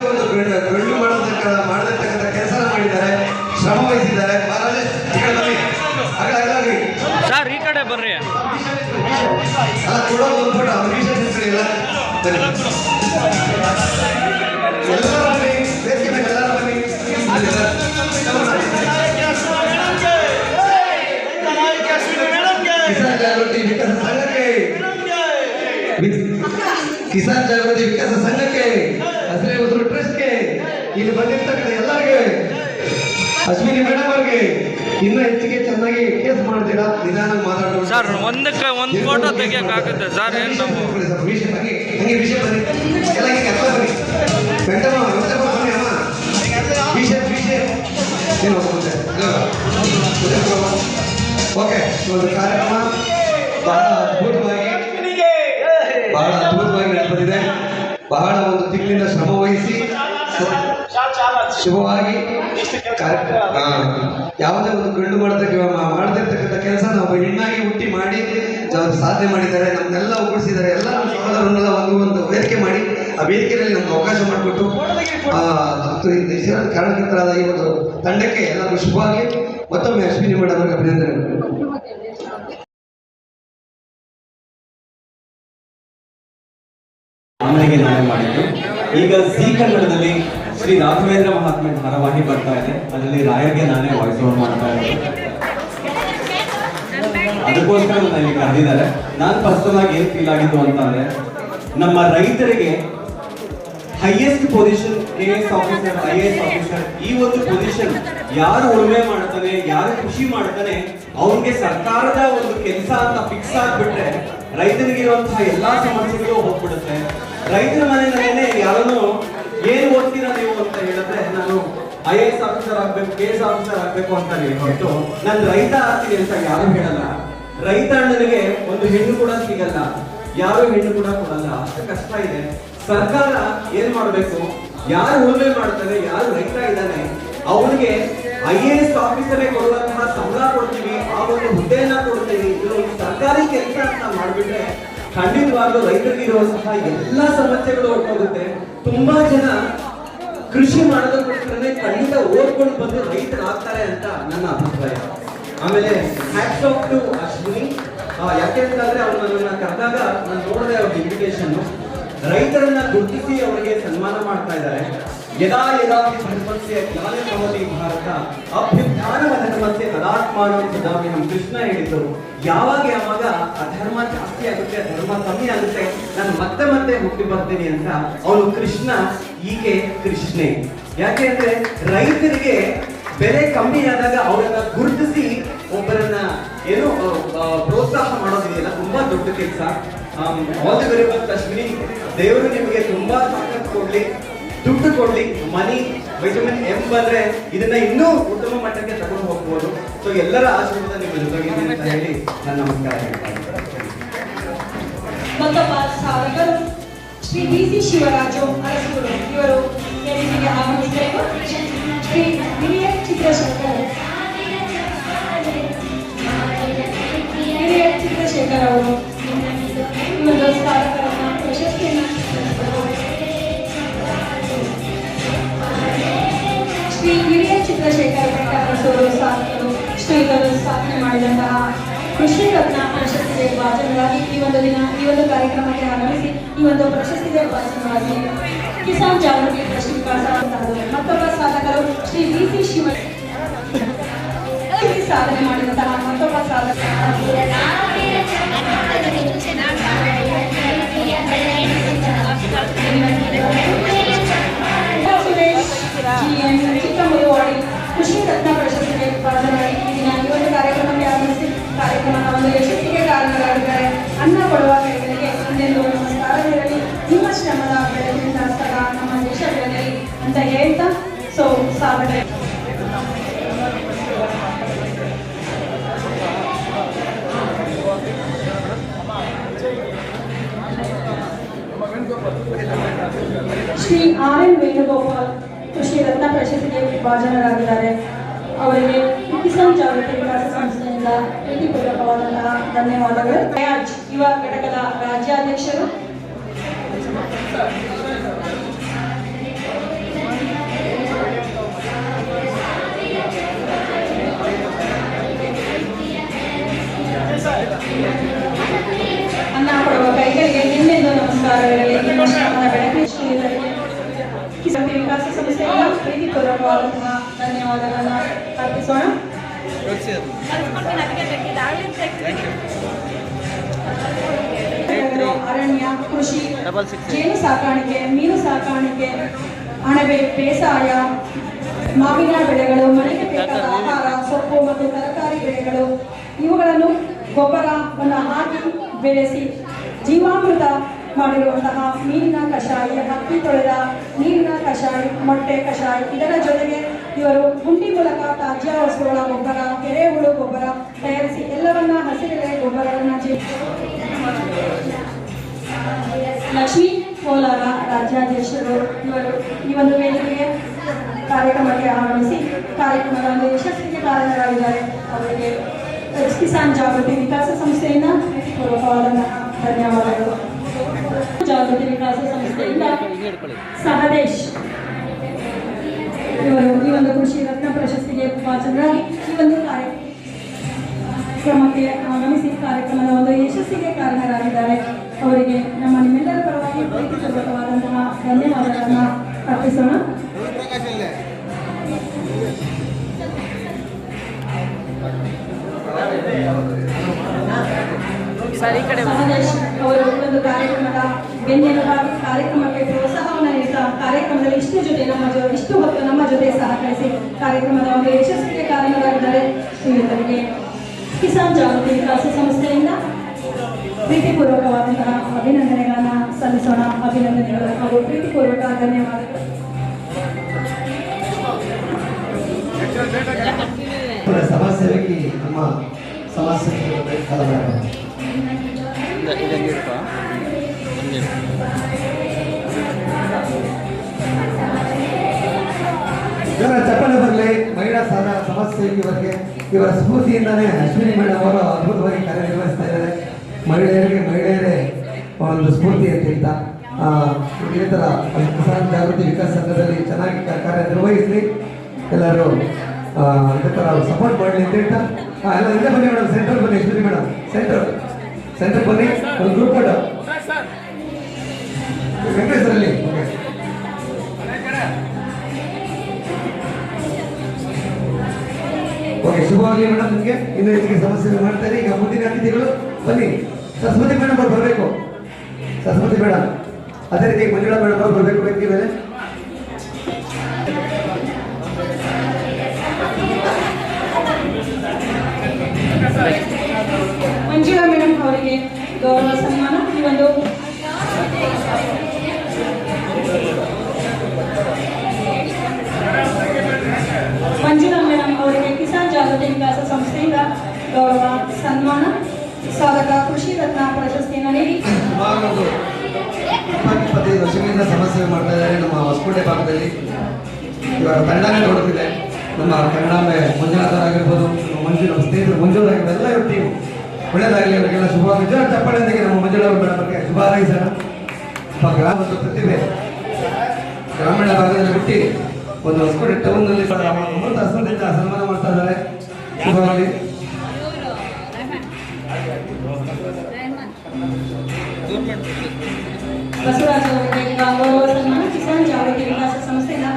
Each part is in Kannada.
ಗಂಡು ಮಾಡತಕ್ಕಂಥ ಕೆಲಸ ಮಾಡಿದ್ದಾರೆ, ಶ್ರಮ ವಹಿಸಿದ್ದಾರೆ. ಸರ್ ಈ ಕಡೆ ಬರ್ರಿ. ಕೂಡ ಒಂದು ಫೋಟೋ ಅಂಬರೀಷ್ ಹೆಸರಿಲ್ಲ ಎಲ್ಲರೂ ಬನ್ನಿ, ವೇದಿಕೆ ಮೇಲೆ ಎಲ್ಲರೂ ಬನ್ನಿ. ಕಿಸಾನ್ ಜಾಗೃತಿ ವಿಕಾಸ ಸಂಘಕ್ಕೆ, ಕಿಸಾನ್ ಜಾಗೃತಿ ವಿಕಾಸ ಸಂಘಕ್ಕೆ, ಹಸಿರೇ ಉಸಿರು ಟ್ರಸ್ಟ್ಗೆ, ಇಲ್ಲಿ ಬಂದಿರ್ತಕ್ಕಂಥ ಎಲ್ಲರಿಗೆ, ಅಶ್ವಿನಿ ಮೇಡಮ್ ಅವ್ರಿಗೆ ಇನ್ನೂ ಹೆಚ್ಚಿಗೆ ಚೆನ್ನಾಗಿ ಕೇಸ್ ಮಾಡ್ತೀರಾ, ನಿಧಾನ ಮಾತಾಡೋದು ಸರ್. ಒಂದು ಫೋಟೋ ತೆಗಿಯೋಕ್ಕಾಗುತ್ತೆ ಸರ್? ಏನು ಹಂಗೆ ವಿಷಯ ಬನ್ನಿ, ಎಲ್ಲ ಹಿಂಗೆ ಅರ್ಥ ಬನ್ನಿ. ಬೆಂಟಮ್ಮ ಬನ್ನಿ ಅಮ್ಮ, ವಿಷಯ ಏನು ಓಕೆ. ಒಂದು ಕಾರ್ಯಕ್ರಮ ಬಹಳ ಅದ್ಭುತವಾಗಿ ನಡೆದಿದೆ. ಬಹಳ ಒಂದು ತಿಂಗಳಿಂದ ಶ್ರಮ ವಹಿಸಿ ಶುಭವಾಗಿ ಯಾವುದೇ ಒಂದು ಗಂಡು ಮಾಡ್ತಿರ್ತಕ್ಕಂಥ ಕೆಲಸ ನಾವು ಹೆಣ್ಣಾಗಿ ಹುಟ್ಟಿ ಮಾಡಿ ಸಾಧನೆ ಮಾಡಿದ್ದಾರೆ. ನಮ್ಮನ್ನೆಲ್ಲ ಒಗ್ಗೂಡಿಸಿದ್ದಾರೆ. ಎಲ್ಲ ನಮ್ಮ ಸಹೋದರನ್ನೆಲ್ಲ ಒಂದು ವೇದಿಕೆ ಮಾಡಿ ಆ ವೇದಿಕೆಯಲ್ಲಿ ನಮ್ಗೆ ಅವಕಾಶ ಮಾಡಿಕೊಟ್ಟು ಕಾರಣಕರ್ತರಾದ ಈ ಒಂದು ತಂಡಕ್ಕೆ ಎಲ್ಲರಿಗೂ ಶುಭವಾಗಿ ಮತ್ತೊಮ್ಮೆ ಅಶ್ವಿನಿ ಮೇಡಮ್ ಅವರಿಗೆ ಅಭಿನಂದನೆಗಳು. ಅಮ್ಮನಿಗೆ ನಾನೇ ಮಾಡಿದ್ದು. ಈಗ ಜೀ ಕನ್ನಡದಲ್ಲಿ ಶ್ರೀ ರಾಘವೇಂದ್ರ ಮಹಾತ್ಮೆ ಧಾರಾವಾಹಿ ಬರ್ತಾ ಇದೆ. ಅದರಲ್ಲಿ ರಾಯರ್ಗೆ ನಾನೇ ವಾಯ್ಸ್ ಓವರ್ ಮಾಡ್ತಾ ಇದ್ದೀನಿ. ಅದಕ್ಕೋಸ್ಕರ ನನ್ನ ಇಲ್ಲಿ ಕರೆದಿದ್ದಾರೆ. ನಾನು ಪರ್ಸನಲ್ ಆಗಿ ಏನು ಫೀಲ್ ಆಗಿದ್ದು ಅಂತಂದ್ರೆ, ನಮ್ಮ ರೈತರಿಗೆ highest position KS officer, IAS officer, ಈ ಒಂದು ಪೊಸಿಷನ್ ಯಾರು ಉಳುಮೆ ಮಾಡ್ತಾನೆ, ಯಾರು ಕೃಷಿ ಮಾಡ್ತಾನೆ, ಅವ್ರಿಗೆ ಸರ್ಕಾರದ ಒಂದು ಕೆಲಸ ಅಂತ ಫಿಕ್ಸ್ ಆಗ್ಬಿಟ್ರೆ ರೈತನಿಗೆ ಇರುವಂತಹ ಎಲ್ಲಾ ಸಮಸ್ಯೆಗಳು ಹೋಗ್ಬಿಡುತ್ತೆ. ರೈತರ ಮನೆಯಲ್ಲೇನೆ ಯಾರನ್ನು ಏನು ಓದ್ತೀರಾ ನೀವು ಅಂತ ಹೇಳಿದ್ರೆ, ನಾನು IAS ಆಫೀಸರ್ ಆಗ್ಬೇಕು, KS ಆಫೀಸರ್ ಆಗ್ಬೇಕು ಅಂತ ಹೊರತು ನಾನು ರೈತ ಆಗ್ತೀನಿ ಅಂತ ಯಾರು ಹೇಳಲ್ಲ. ರೈತ ಅಣ್ಣನಿಗೆ ಒಂದು ಹೆಣ್ಣು ಕೂಡ ಸಿಗಲ್ಲ, ಯಾರು ಹೆಣ್ಣು ಕೂಡ ಕೊಡಲ್ಲ, ಅಷ್ಟು ಕಷ್ಟ ಇದೆ. ಸರ್ಕಾರ ಏನ್ ಮಾಡ್ಬೇಕು, ಯಾರು ಉಳುಮೆ ಮಾಡ್ತಾನೆ, ಯಾರು ರೈತ ಇದ್ದಾನೆ ಅವನಿಗೆ IAS ಆಫೀಸರೇ ಕೊಡುವಂತಹ ಸಂಬಳ ಕೊಡ್ತೀವಿ, ಆ ಒಂದು ಹುದ್ದೆಯನ್ನ ಕೊಡ್ತೀವಿ. ಇದು ಸರ್ಕಾರಿ ಕೆಲಸ ಅಂತ ಮಾಡ್ಬಿಟ್ರೆ ಖಂಡಿತವಾಗ್ಲೂ ರೈತರಿಗೆ ಇರುವಂತಹ ಎಲ್ಲಾ ಸಮಸ್ಯೆಗಳು ಹೋಗುತ್ತೆ. ತುಂಬಾ ಜನ ಕೃಷಿ ಮಾಡೋದಕ್ಕೋಸ್ಕರನೇ ಖಂಡಿತ ಓದ್ಕೊಂಡು ಬಂದು ರೈತರಾಗ್ತಾರೆ ಅಂತ ನನ್ನ ಅಭಿಪ್ರಾಯ. ಆಮೇಲೆ ಹ್ಯಾಟ್ಸ್ ಆಫ್ ಟು ಅಶ್ವಿನಿ. ಯಾಕೆಂತಂದ್ರೆ ಅವ್ರು ನನ್ನನ್ನ ಕರೆದಾಗ ನಾನು ನೋಡಿದೆ ಅವ್ರ ಇನ್ವಿಟೇಷನ್. ರೈತರನ್ನ ಗುರುತಿಸಿ ಅವರಿಗೆ ಸನ್ಮಾನ ಮಾಡ್ತಾ ಇದ್ದಾರೆ. ಯದಾ ಯದಾ ಧರ್ಮಸ್ಯ ಜ್ಞಾನ ಭವತಿ ಭಾರತ ಅಭ್ಯುತ್ಥಾನವ ಧರ್ಮಸ್ಯ ತದಾತ್ಮಾನಂ ಸದಾಮ್ಯಹಂ. ಕೃಷ್ಣ ಹೇಳಿದ್ರು, ಯಾವಾಗ ಅಧರ್ಮ ಜಾಸ್ತಿ ಆಗುತ್ತೆ, ಧರ್ಮ ಕಮ್ಮಿ ಆಗುತ್ತೆ, ನಾನು ಮತ್ತೆ ಹುಟ್ಟಿ ಬರ್ತೀನಿ ಅಂತ. ಅವನು ಕೃಷ್ಣ, ಈಕೆ ಕೃಷ್ಣೆ. ಯಾಕೆ ಅಂದ್ರೆ ರೈತರಿಗೆ ಬೆಲೆ ಕಮ್ಮಿ ಆದಾಗ ಅವರನ್ನ ಗುರುತಿಸಿ ಒಬ್ಬರನ್ನ ಏನು ಪ್ರೋತ್ಸಾಹ ಮಾಡೋದಿದೆಯಲ್ಲ, ತುಂಬಾ ದೊಡ್ಡ ಕೆಲಸ. All the very best Ashwini. ದೇವರು ನಿಮಗೆ ತುಂಬಾ ತಾಕತ್ತು ಕೊಡ್ಲಿ, ದುಡ್ಡು ಕೊಡ್ಲಿ. ಮನಿ, ವಿಟಮಿನ್ M ಬಂದ್ರೆ ಇದನ್ನ ಇನ್ನೂ ಉತ್ತಮ ಮಟ್ಟಕ್ಕೆ ತಗೊಂಡು ಹೋಗ್ಬೋದು. ಸೊ ಎಲ್ಲರ ಆಶೀರ್ವಾದ ನಿಮ್ಮ ಜೊತೆಗಿದೆ ಅಂತ ಹೇಳಿ ನನ್ನ ನಮಸ್ಕಾರ ಹೇಳ್ತಾ ಇದ್ದೀನಿ. ಮತ್ತೊಬ್ಬ ಸಾಧಕರು ಶ್ರೀ BC ಶಿವರಾಜು ಅರಸೂರು ಇವರು ವೇದಿಕೆಗೆ ಆಗಮಿಸಬೇಕು. ಶ್ರೀ ವಿನಿಯತ್ ಚಿತ್ರಶೇಖರ್ ಅವರು ಒಂದು ಸಾಧಕರನ್ನ ಪ್ರಶಸ್ತಿಯನ್ನು ಶ್ರೀ ವಿನಿಯತ್ ಚಿತ್ರಶೇಖರ್ ಬೆಟ್ಟರಸೂರು ಸಾಧಕರು ಶ್ರೀಗಳು ಸ್ಥಾಪನೆ ಮಾಡಿದಂತಹ ಕೃಷಿ ರತ್ನ ಪ್ರಶಸ್ತಿಗೆ ಭಾಜನರಾಗಿ ಈ ಒಂದು ಕಾರ್ಯಕ್ರಮಕ್ಕೆ ಆಗಮಿಸಿ ಈ ಒಂದು ಪ್ರಶಸ್ತಿಗೆ ಭಾಜನರಾಗಿ ಕಿಸಾನ್ ಜಾಗೃತಿ ಟ್ರಸ್ಟ್ ವಿಕಾಸವಂತಹದ್ದು. ಮತ್ತೊಬ್ಬ ಸಾಧಕರು ಶ್ರೀ BC ಶಿವ ಸಾಧನೆ ಮಾಡಿದಂತಹ ಮತ್ತೊಬ್ಬ ಸಾಧಕ ಸುರೇಶ್ GN ಚಿಕ್ಕಮಗಳೂರು ಕೃಷಿ ರತ್ನ ಪ್ರಶಸ್ತಿಗೆ ಭಾಜನರಾಗಿ ಈ ಒಂದು ಕಾರ್ಯಕ್ರಮಕ್ಕೆ ಆಗಮಿಸಿ ಕಾರ್ಯಕ್ರಮದ ಒಂದು ಯಶಸ್ಸಿಗೆ ಕಾರಣರಾಗಿದ್ದಾರೆ. ಅನ್ನ ಕೊಡುವ ಕೈಗಳಿಗೆ ಹಿಂದೆಂದು ನಮಸ್ಕಾರವಿರಲಿ, ನಿಮ್ಮ ಶ್ರಮದ ಬೆಳಕಿನ ಸಹ ನಮ್ಮ ದೇಶವಿರಲಿ ಅಂತ ಹೇಳ್ತಾ ಸಾಧನೆ ಶ್ರೀ RN ವೇಣುಗೋಪಾಲ್ ಕೃಷಿ ರತ್ನ ಪ್ರಶಸ್ತಿಗೆ ಭಾಜನರಾಗಿದ್ದಾರೆ. ಅವರಿಗೆ ಕಿಸಾನ್ ಜಾಗೃತಿ ವಿಕಾಸ ಸಂಸ್ಥೆಯಿಂದ ಪ್ರೀತಿಪೂರ್ವಕವಾದಂತಹ ಧನ್ಯವಾದಗಳು. ಯುವ ಘಟಕದ ರಾಜ್ಯಾಧ್ಯಕ್ಷರು ಕಿಸಾನ್ ವಿಕಾಸ ಸಂಸ್ಥೆಯಿಂದ ಪ್ರೀತಿಪೂರ್ವಕವಾದಂತಹ ಧನ್ಯವಾದಗಳನ್ನು ಅರ್ಪಿಸೋಣ. ಅರಣ್ಯ, ಕೃಷಿ, ಜೇನು ಸಾಕಾಣಿಕೆ, ಮೀನು ಸಾಕಾಣಿಕೆ, ಅಣಬೆ, ಬೇಸಾಯ, ಮಾವಿನ ಬೆಳೆಗಳು, ಮನೆಗೆ ಬೇಕಾದ ಆಹಾರ, ಸೊಪ್ಪು ಮತ್ತು ತರಕಾರಿ ಬೆಳೆಗಳು ಇವುಗಳನ್ನು ಗೊಬ್ಬರವನ್ನು ಹಾಕಿ ಬೆಳೆಸಿ ಜೀವಾಮೃತ ಮಾಡಿರುವಂತಹ ಮೀನಿನ ಕಷಾಯ, ಹಕ್ಕಿ ತೊಳೆದ ನೀರಿನ ಕಷಾಯ, ಮೊಟ್ಟೆ ಕಷಾಯ, ಇದರ ಜೊತೆಗೆ ಇವರು ಗುಂಡಿ ಮೂಲಕ ತಾಜ್ಯ ವಸ್ತುಗಳ ಗೊಬ್ಬರ, ಕೆರೆಹುಳು ಗೊಬ್ಬರ ತಯಾರಿಸಿ ಎಲ್ಲವನ್ನ ಹಸಿರೆಲೆ ಗೊಬ್ಬರವನ್ನು ಲಕ್ಷ್ಮೀ ಕೋಲಾರ ರಾಜ್ಯಾಧ್ಯಕ್ಷರು ಇವರು ಈ ಒಂದು ವೇದಿಕೆಗೆ ಕಾರ್ಯಕ್ರಮಕ್ಕೆ ಆಗಮಿಸಿ ಕಾರ್ಯಕ್ರಮದ ಒಂದು ಯಶಸ್ಸಿಗೆ ಕಾರಣರಾಗಿದ್ದಾರೆ. ಅವರಿಗೆ ಕಿಸಾನ್ ಜಾಗೃತಿ ವಿಕಾಸ ಸಂಸ್ಥೆಯಿಂದ ಪೂರ್ವಕವಾದಂತಹ ಧನ್ಯವಾದಗಳು. ಜಾಗೃತಿ ವಿಕಾಸ ಸಂಸ್ಥೆಯಿಂದ ಸಹದೇಶ್ ಇವರು ಈ ಒಂದು ಕೃಷಿ ರತ್ನ ಪ್ರಶಸ್ತಿಗೆ ಭಾಜನರಾಗಿ ಈ ಒಂದು ಕಾರ್ಯಕ್ರಮಕ್ಕೆ ಆಗಮಿಸಿ ಕಾರ್ಯಕ್ರಮದ ಒಂದು ಯಶಸ್ಸಿಗೆ ಕಾರಣರಾಗಿದ್ದಾರೆ. ಅವರಿಗೆ ನಮ್ಮ ನಿಮ್ಮೆಲ್ಲರ ಪರವಾಗಿ ಪ್ರೀತಿಪೂರ್ವಕವಾದಂತಹ ಧನ್ಯವಾದಗಳನ್ನು ಅರ್ಪಿಸೋಣ. ಸಹದೇಶ್ ಅವರು ಒಂದು ಕಾರ್ಯಕ್ರಮದ ಬೆನ್ನೆಲುಬಾಗಿ ಕಾರ್ಯಕ್ರಮಕ್ಕೆ ಪ್ರೋತ್ಸಾಹವನ್ನು ನೀಡುತ್ತಾ ಕಾರ್ಯಕ್ರಮದಲ್ಲಿ ಇಷ್ಟು ಹೊತ್ತು ನಮ್ಮ ಜೊತೆ ಸಹಕರಿಸಿ ಕಾರ್ಯಕ್ರಮದ ಒಂದು ಯಶಸ್ಸಿಗೆ ಕಾರಣರಾಗಿದ್ದಾರೆ. ಶ್ರೀಯುತರಿಗೆ ಕಿಸಾನ್ ಜಾಗೃತಿ ವಿಕಾಸ ಸಂಸ್ಥೆಯಿಂದ ಪ್ರೀತಿಪೂರ್ವಕವಾದಂತಹ ಅಭಿನಂದನೆಗಳನ್ನು ಸಲ್ಲಿಸೋಣ. ಅಭಿನಂದನೆಗಳು ಹಾಗೂ ಪ್ರೀತಿಪೂರ್ವಕ ಧನ್ಯವಾದಗಳು. ಸಮಾಜ ಸೇವೆಗೆ ನಮ್ಮ ಸಮಾಜ ಸೇವೆ ಚಪ್ಪಳೆ ಬರಲಿ. ಮಹಿಳಾ ಸಮಾಜ ಸೇವೆಯವರಿಗೆ ಇವರ ಸ್ಫೂರ್ತಿಯಿಂದಾನೇ ಅಶ್ವಿನಿ ಮೇಡಮ್ ಅವರು ಅದ್ಭುತವಾಗಿ ಕಾರ್ಯನಿರ್ವಹಿಸ್ತಾ ಇದ್ದಾರೆ. ಮಹಿಳೆಯರೇ ಒಂದು ಸ್ಫೂರ್ತಿ ಅಂತ ಹೇಳ್ತಾ ಇದೇ ಥರ ಕಿಸಾನ್ ಜಾಗೃತಿ ವಿಕಾಸ ಸಂಘದಲ್ಲಿ ಚೆನ್ನಾಗಿ ಕಾರ್ಯನಿರ್ವಹಿಸಲಿ. ಎಲ್ಲರೂ ಇದೇ ಥರ ಸಪೋರ್ಟ್ ಮಾಡಲಿ ಅಂತ ಹೇಳ್ತಾ ಎಲ್ಲ ಇಲ್ಲೇ ಬನ್ನಿ ಮೇಡಮ್, ಸೆಂಟ್ರಲ್ ಬನ್ನಿ. ಅಶ್ವಿನಿ ಮೇಡಮ್ ಸೆಂಟರ್ ಬನ್ನಿ. ಒಂದು ಗ್ರೂಪ್ ಫೋಟೋ ವೆಂಕಟೇಶ್ವರಲ್ಲಿ. ಓಕೆ, ಶುಭವಾಗಲಿ ಮೇಡಮ್. ನಿಮಗೆ ಇನ್ನು ಹೆಚ್ಚಿಗೆ ಸಮಸ್ಯೆ ಮಾಡ್ತಾರೆ. ಈಗ ಮುಂದಿನ ಅತಿಥಿಗಳು ಬನ್ನಿ. ಸರಸ್ವತಿ ಮೇಡಮ್ ಅವ್ರು ಬರಬೇಕು. ಸರಸ್ವತಿ ಮೇಡಮ್, ಅದೇ ರೀತಿ ಮಂಜುಳಾ ಮೇಡಮ್ ಅವ್ರು ಬರಬೇಕು ವೇದಿಕೆ ಮೇಲೆ. ಮಂಜುಳಾ ಮೇಡಮ್ ಅವರಿಗೆ ಗೌರವ ಸನ್ಮಾನ. ಈ ಒಂದು ಮಂಜುಳಾ ಮೇಡಮ್ ಅವರಿಗೆ ಕಿಸಾನ್ ಜಾಗೃತಿ ವಿಕಾಸ ಸಂಸ್ಥೆಯಿಂದ ಗೌರವ ಸನ್ಮಾನ. ಸಾಧಕ ಕೃಷಿ ರತ್ನ ಪ್ರಶಸ್ತಿಯನ್ನು ನೀಡಿ 25 ವರ್ಷಗಳಿಂದ ಸಮಸ್ಯೆ ಮಾಡ್ತಾ ಇದ್ದಾರೆ ನಮ್ಮ ಹೊಸಕೋಟೆ ಭಾಗದಲ್ಲಿ. ಇವಾಗ ತಂಡನೇ ನೋಡುತ್ತಿದೆ. ನಮ್ಮ ಕನ್ನಡಾಂಬೆ ಮಂಜುನಾಥರಾಗಿರ್ಬೋದು, ನಮ್ಮ ಸ್ನೇಹಿತರು ಮಂಜೂರಾಗಿರ್ಬೋದು, ಎಲ್ಲ ಇವ್ರ ಟೀಮು ಒಳ್ಳೆಯದಾಗಲಿ. ಅವರಿಗೆಲ್ಲ ಶುಭವಾಗಿ ಜೋರ ಚಪ್ಪಾಳೆಯೊಂದಿಗೆ ನಮ್ಮ ಮಂಜುಳಾ ಮೇಡಮ್ ಅವರಿಗೆ ಶುಭ ಹಾರೈಸೋಣ. ಗ್ರಾಮ ಒಂದು ಪ್ರತಿಭೆ ಗ್ರಾಮೀಣ ಭಾಗದಲ್ಲಿ ಹುಟ್ಟಿ ಒಂದು ಹೊಸಕೋಟೆ ಟೌನ್ನಲ್ಲಿ ಅಮೃತ ಹಸ್ತದಿಂದ ಸನ್ಮಾನ ಮಾಡ್ತಾ ಇದ್ದಾರೆ. ಶುಭವಾಗಲಿ. ಬಸವರಾಜ್ ಅವರಿಗೆ ಗೌರವ ಸನ್ಮಾನ. ಕಿಸಾನ್ ಜಾಗೃತಿ ವಿಕಾಸ ಸಂಸ್ಥೆಯಿಂದ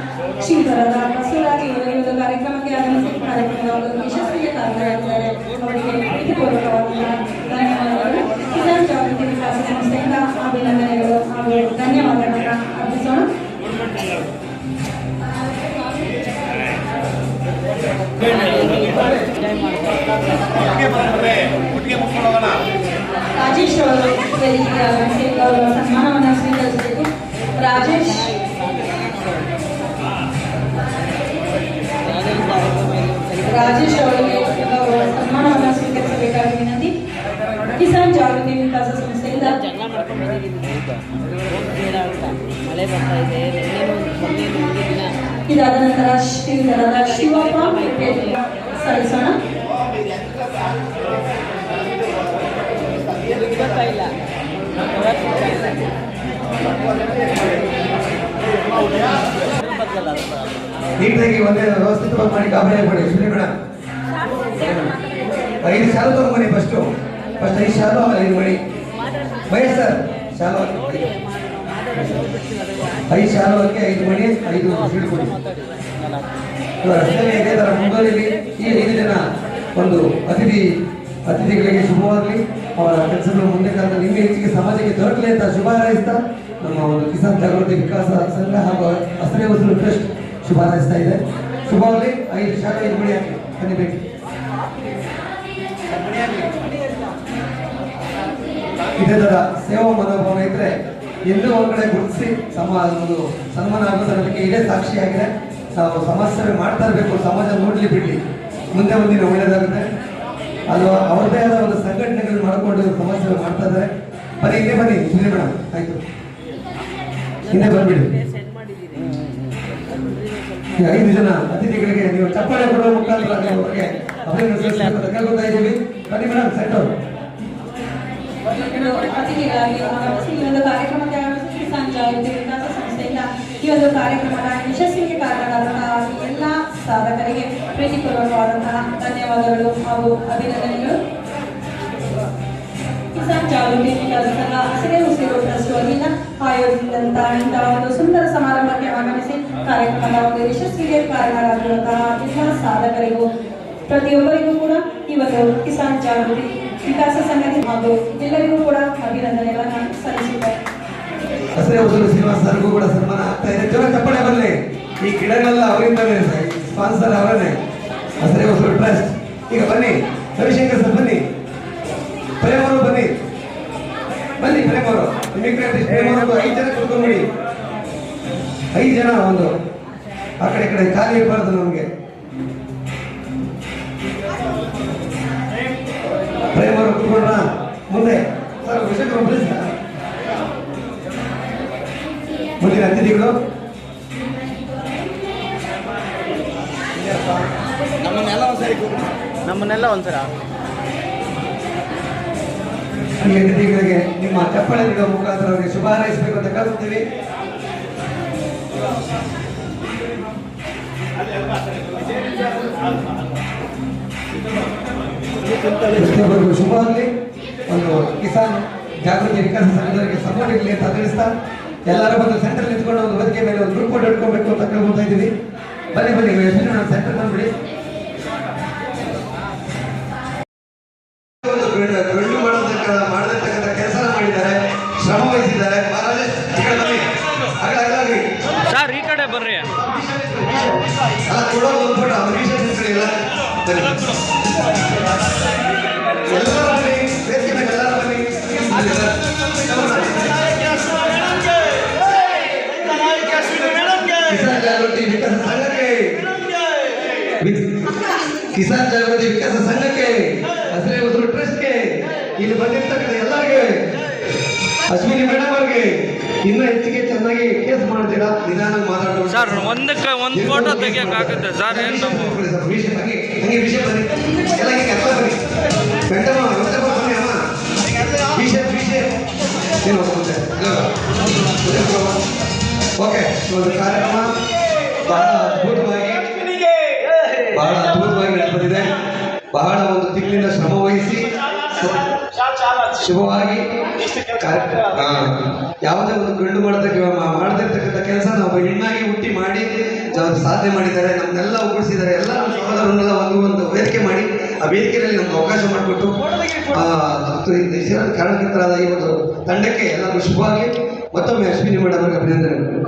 ಶ್ರೀಧರದ ಬಸವರಾಜ್ ಅವರು ಒಂದು ಕಾರ್ಯಕ್ರಮಕ್ಕೆ ಆಗಮಿಸಿ ಕಾರ್ಯಕ್ರಮದ ಒಂದು ಯಶಸ್ವಿಗೆ ಕಾರಣರಾಗಿದ್ದಾರೆ. ಅವರಿಗೆ ಪ್ರೀತಿಪೂರ್ವಕವಾದ ಧನ್ಯವಾದಗಳು. ಕಿಸಾನ್ ಜಾಗೃತಿ ವಿಕಾಸ ಸಂಸ್ಥೆಯಿಂದ ಅಭಿನಂದನೆಗಳು ಹಾಗೂ ಧನ್ಯವಾದಗಳನ್ನು ಅರ್ಪಿಸೋಣ. ರಾಜೇಶ್ ಅವರು ವೇದಿಕೆಗೆ ಆಗಮಿಸಿ ಗೌರವ ಸನ್ಮಾನವನ್ನು ಸ್ವೀಕರಿಸಬೇಕು. ರಾಜೇಶ್ ಅವರಿಗೆ ಗೌರವ ಸನ್ಮಾನವನ್ನು ಸ್ವೀಕರಿಸಬೇಕಾಗಿ ವಿನಂತಿ. ಕಿಸಾನ್ ಜಾಗೃತಿ ವಿಕಾಸ ಸಂಸ್ಥೆಯಿಂದ ಇದಾದ ನಂತರ ಶ್ರೀಧರದ ಶಿವಪ್ಪ ಸಲ್ಲಿಸೋಣ. ನೀಟಾಗಿ ಒಂದೇ ವ್ಯವಸ್ಥಿತವಾಗಿ ಮಾಡಿ ಗಾಬರಿ ಆಗ್ಬೇಡಿ. ಅಶ್ವಿನಿ ಮೇಡಮ್ 5 ಶಾಲು ತಗೊಂಬನ್ನಿ. ಫಸ್ಟ್ 5 ಶಾಲು, 5 ಮಡಿ. ಮಹೇಶ್ ಸರ್ ಶಾಲು 5 ಶಾಲುವಕ್ಕೆ 5 ಮಣಿ 5 ಸೀಟ್ ಕೊಡಿ. ಇದೇ ತರ ಮುಂಬೈಲಿ ಈ 5 ಜನ ಒಂದು ಅತಿಥಿಗಳಿಗೆ ಶುಭವಾಗಲಿ, ಅವರ ಕೆಲಸಗಳು ಮುಂದೆ ಕಾಲದಲ್ಲಿ ಇನ್ನೂ ಹೆಚ್ಚಿಗೆ ಸಮಾಜಕ್ಕೆ ದೊರಕಲಿ ಅಂತ ಶುಭ ಹಾರೈಸ್ತಾ ನಮ್ಮ ಒಂದು ಕಿಸಾನ್ ಜಾಗೃತಿ ವಿಕಾಸ ಸಂಘ ಹಾಗೂ ಹಸಿರೆ ಹೊಸಲು ಟ್ರಸ್ಟ್ ಶುಭ ಹಾರೈಸ್ತಾ ಇದೆ. ಶುಭವಾಗಲಿ. 5 ಶಾಲೆ 5 ಮಣಿ ಹಾಕಿ ಕನಿಬೇಕು. ಇದೇ ತರ ಸೇವಾ ಮನೋಭಾವನೆ ಇದ್ರೆ ಎಲ್ಲೂ ಒಂದ್ ಕಡೆ ಗುರುತಿಸಿ ಒಂದು ಸನ್ಮಾನ ಆಗೋದಕ್ಕೆ ಇದೇ ಸಾಕ್ಷಿಯಾಗಿದೆ. ನಾವು ಸಮಾಜ ಸೇವೆ ಮಾಡ್ತಾ ಇರಬೇಕು, ಸಮಾಜ ನೋಡ್ಲಿ ಬಿಡ್ಲಿ, ಮುಂದೆ ಮುಂದಿನ ಒಳ್ಳೇದಾಗುತ್ತೆ ಅಲ್ವಾ. ಅವ್ರದ್ದೇ ಆದ ಒಂದು ಸಂಘಟನೆಗಳು ಮಾಡಿಕೊಂಡು ಸಮಾಜ ಸೇವೆ ಮಾಡ್ತಾ ಇದ್ದಾರೆ. ಬನ್ನಿ ಹಿಂದೆ ಬನ್ನಿ ಸುನಿ ಮೇಡಮ್, ಆಯ್ತು ಹಿಂದೆ ಬಂದ್ಬಿಡಿ. ಈ 5 ಜನ ಅತಿಥಿಗಳಿಗೆ ನೀವು ಚಪ್ಪಾಳೆ ಕೊಡುವ ಮುಖಾಂತರ ಅವರಿಗೆ ಗೊತ್ತಾ ಇದ್ದೀವಿ. ಬನ್ನಿ ಮೇಡಮ್ ಸೆಂಟರ್. ಅತಿಥಿಗಳಾಗಿ ಆಗಮಿಸಿ ಈ ಒಂದು ಕಾರ್ಯಕ್ರಮಕ್ಕೆ ಆಗಮಿಸಿ ಕಿಸಾನ್ ಜಾಗೃತಿ ವಿಕಾಸ ಸಂಸ್ಥೆಯಿಂದ ಈ ಒಂದು ಕಾರ್ಯಕ್ರಮದ ಯಶಸ್ವಿಗೆ ಕಾರಣರಾದಂತಹ ಎಲ್ಲ ಸಾಧಕರಿಗೆ ಪ್ರೀತಿಪೂರ್ವಕವಾದಂತಹ ಧನ್ಯವಾದಗಳು ಹಾಗೂ ಅಭಿನಂದನೆಗಳು. ಕಿಸಾನ್ ಜಾಗೃತಿ ವಿಕಾಸ ಸಂಘ ಹಸಿರೆ ಉಸಿರು ಟ್ರಸ್ಟ್ ವತಿಯಿಂದ ಆಯೋಜಿಸಿದಂತಹ ಇಂತಹ ಒಂದು ಸುಂದರ ಸಮಾರಂಭಕ್ಕೆ ಆಗಮಿಸಿ ಕಾರ್ಯಕ್ರಮದ ಒಂದು ಯಶಸ್ವಿಗೆ ಕಾರಣರಾಗಿರುವಂತಹ ಎಲ್ಲ ಸಾಧಕರಿಗೂ ಪ್ರತಿಯೊಬ್ಬರಿಗೂ ಕೂಡ ಈ ಒಂದು ಕಿಸಾನ್ ಜಾಗೃತಿ ವಿಕಾಸ ಸಂಘದ ಹಾಗೂ ಎಲ್ಲರಿಗೂ ಕೂಡ ಅಭಿನಂದನೆಗಳನ್ನು ಸಲ್ಲಿಸುತ್ತಾರೆ. ಹಸಿರೆ ಹೊಸಲು ಶ್ರೀನಿವಾಸ್ ಸರ್ಗೂ ಕೂಡ ಸನ್ಮಾನ ಆಗ್ತಾ ಇದೆ. ಜನ ಚಪ್ಪಳೆ ಬರಲಿ. ಈ ಗಿಡಗಳೆಲ್ಲ ಅವರಿಂದಲೇ, ಸ್ಪಾನ್ಸರ್ ಅವರನ್ನೇ, ಹಸಿರೆ ಹೊಸಲು ಟ್ರಸ್ಟ್. ಈಗ ಬನ್ನಿ ರವಿಶಂಕರ್ ಸರ್, ಬನ್ನಿ ಪ್ರೇಮ್ ಅವರು, ಬನ್ನಿ ಬನ್ನಿ ಪ್ರೇಮ್ ಅವರು, ಇಮಿಗ್ರೆಂಟ್ ಪ್ರೇಮ್ ಅವರು 5 ಜನ ಕೂತ್ಕೊಂಡ್ಬಿಡಿ. 5 ಜನ ಒಂದು ಆ ಕಡೆ ಈ ಕಡೆ ಖಾಲಿ ಇರಬಾರ್ದು ನಮಗೆ. ಪ್ರೇಮ್ ಅವರು ಕೂತ್ಕೊಂಡ್ರ ಮುಂದೆ ಸರ್ ವಿಷಯಕ್ಕೆ ಪ್ಲೀಸ್. ಮುಂದಿನ ಅತಿಥಿಗಳು ನಮ್ಮನ್ನೆಲ್ಲ ಒಂದ್ಸಲ ಈ ಅತಿಥಿಗಳಿಗೆ ನಿಮ್ಮ ಚಪ್ಪಳೆ ನೀಡುವ ಮುಖಾಂತರ ಅವರಿಗೆ ಶುಭ ಹಾರೈಸಬೇಕು ಅಂತ ಕರೆಸ್ತೀವಿ. ಪ್ರತಿಯೊಬ್ಬರಿಗೂ ಶುಭವಾಗಲಿ. ಒಂದು ಕಿಸಾನ್ ಜಾಗೃತಿ ವಿಕಾಸ ಸಂಘದವರಿಗೆ ಸಪೋರ್ಟ್ ಇರಲಿ ಅಂತ ತಿಳಿಸ್ತಾ ಎಲ್ಲರೂ ಬಂದು ಸೆಂಟರ್ ನಿಂತ್ಕೊಂಡು ಒಂದು ವೇದಿಕೆ ಮೇಲೆ ಒಂದು ಗ್ರೂಪ್ ಫೋಟೋ ಇಟ್ಕೊಬೇಕು ಅಂತ ಕೇಳ್ಕೊತಾ ಇದ್ದೀವಿ. ಬನ್ನಿ ಬನ್ನಿ ಸೆಂಟರ್ ಬಂದ್ಬಿಡಿ. ಗಂಡು ಮಾಡತಕ್ಕಂಥ ಕೆಲಸ ಮಾಡಿದ್ದಾರೆ, ಶ್ರಮ ವಹಿಸಿದ್ದಾರೆ. ಸರ್ ಈ ಕಡೆ ಬರ್ರಿ. ಕೊಡೋ ಒಂದು ಫೋಟೋ ಅವ್ರ ವಿಷಯ ಎಲ್ಲ ಬನ್ನಿ, ವೇದಿಕೆ ಮೇಲೆ ಎಲ್ಲರೂ ಬನ್ನಿ. ಕಿಸಾನ್ ಜಾಗೃತಿ ವಿಕಾಸ ಸಂಘಕ್ಕೆ, ಕಿಸಾನ್ ಜಾಗೃತಿ ವಿಕಾಸ ಸಂಘಕ್ಕೆ, ಹಸಿರೆ ಹೊಸಲು ಟ್ರಸ್ಟ್ಗೆ, ಇಲ್ಲಿ ಬಂದಿರ್ತಕ್ಕಂಥ ಎಲ್ಲರಿಗೆ, ಅಶ್ವಿನಿ ಮೇಡಮ್ ಅವ್ರಿಗೆ ಇನ್ನೂ ಹೆಚ್ಚಿಗೆ ಚೆನ್ನಾಗಿ ಕೇಸ್ ಮಾಡ್ತೀರಾ, ನಿಧಾನ ಮಾತಾಡೋದು ಸರ್ ಒಂದಕ್ಕೆ ಒಂದು ಫೋಟೋ ತೆಗಿಯೋಕ್ಕಾಗುತ್ತೆ ಸರ್. ಏನು ಹಂಗೆ ವಿಷಯ ಬನ್ನಿ ಎಲ್ಲ ಹಿಂಗೆ ಅರ್ಥ ಬನ್ನಿ. ವೆಂಕಟಮ್ಮ ಬನ್ನಿ ಅಮ್ಮ, ವಿಷಯ ಏನು ಓಕೆ. ಒಂದು ಕಾರ್ಯಕ್ರಮ ಬಹಳ ಅದ್ಭುತವಾಗಿ ನಡೆದಿದೆ. ಬಹಳ ಒಂದು ತಿಂಗಳಿಂದ ಶ್ರಮ ವಹಿಸಿ ಶುಭವಾಗಿ ಯಾವುದೇ ಒಂದು ಗಂಡು ಮಾಡದಿರ್ತಕ್ಕಂಥ ಕೆಲಸ ನಾವು ಹೆಣ್ಣಾಗಿ ಹುಟ್ಟಿ ಮಾಡಿ ಸಾಧನೆ ಮಾಡಿದ್ದಾರೆ. ನಮ್ಮನ್ನೆಲ್ಲ ಒಗ್ಗೂಡಿಸಿದ್ದಾರೆ. ಎಲ್ಲ ಸಹೋದರನ್ನೆಲ್ಲ ಒಂದು ವೇದಿಕೆ ಮಾಡಿ ಆ ವೇದಿಕೆಯಲ್ಲಿ ನಮ್ಗೆ ಅವಕಾಶ ಮಾಡಿಕೊಟ್ಟು ಕಾರಣಕರ್ತರಾದ ಈ ಒಂದು ತಂಡಕ್ಕೆ ಎಲ್ಲರಿಗೂ ಶುಭವಾಗಿ. ಮತ್ತೊಮ್ಮೆ ಅಶ್ವಿನಿ ಮೇಡಮ್ ಅವರಿಗೆ ಅಭಿನಂದನೆಗಳು.